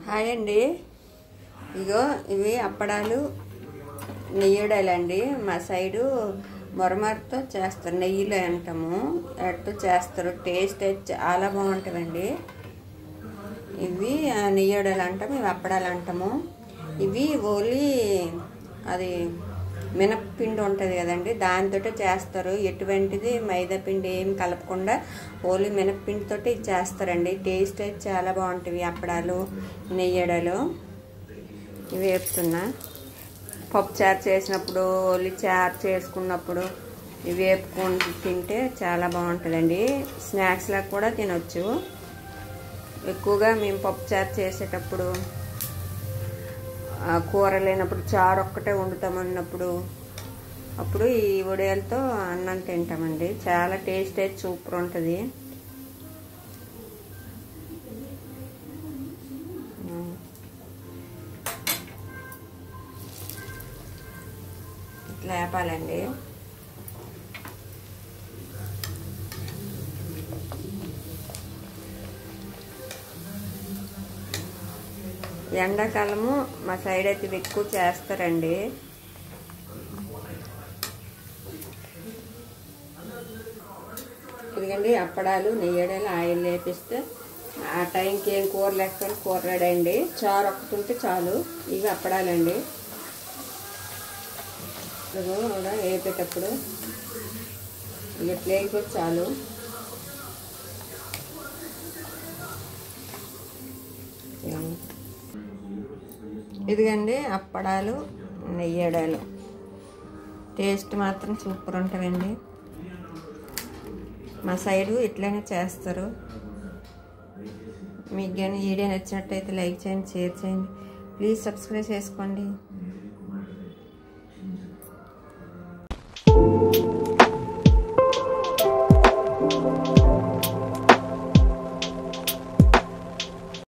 Hi అండి, ఇగో ఇవి అప్పడాలు నెయ్యడాలండి. మా సైడు మొరమరతో చేస్తారు, నెయ్యిలో అంటాము, అట్టు చేస్తారు. టేస్ట్ చాలా బాగుంటుందండి. ఇవి నెయ్యడాలు అంటాము, ఇవి అప్పడాలు అంటాము. ఇవి ఓన్లీ అది మినప్పిండి ఉంటుంది కదండి, దాంతో చేస్తారు. ఎటువంటిది మైదా పిండి ఏమి కలపకుండా ఓన్లీ మినప్పిండితో ఇది చేస్తారండి. టేస్ట్ అయితే చాలా బాగుంటుంది అప్పడాలు నెయ్యడాలు. ఇవి వేపుతున్నా, పప్పు చారు చేసినప్పుడు, ఓన్లీ చారు చేసుకున్నప్పుడు ఇవి వేపుకొని తింటే చాలా బాగుంటుందండి. స్నాక్స్లా కూడా తినొచ్చు. ఎక్కువగా మేము పప్పు చారు చేసేటప్పుడు, కూర లేనప్పుడు, చారు ఒక్కటే వండుతామన్నప్పుడు అప్పుడు ఈ వడియాలతో అన్నం తింటామండి. చాలా టేస్ట్ అయితే సూపర్ ఉంటుంది. ఇట్లా వేపాలండి. ఎండాకాలము మా సైడ్ అయితే ఎక్కువ చేస్తారండి. ఇదిగండి అప్పడాలు నెయ్యడాలు ఆయిల్ వేపిస్తే ఆ టైంకి ఏం కూర లేకపోతే కూర రెడీ అండి. చారు ఒక్కటి ఉంటే చాలు. ఇవి అప్పడాలండి. ఇదిగో కూడా వేపేటప్పుడు ఇట్లా వేగిపోతే చాలు. ఇదిగండి అప్పడాలు నెయ్యడాలు. టేస్ట్ మాత్రం సూపర్ ఉంటుందండి. మా సైడు ఇట్లానే చేస్తారు. మీకు కానీ వీడియో నచ్చినట్టయితే లైక్ చేయండి, షేర్ చేయండి, ప్లీజ్ సబ్స్క్రైబ్ చేసుకోండి.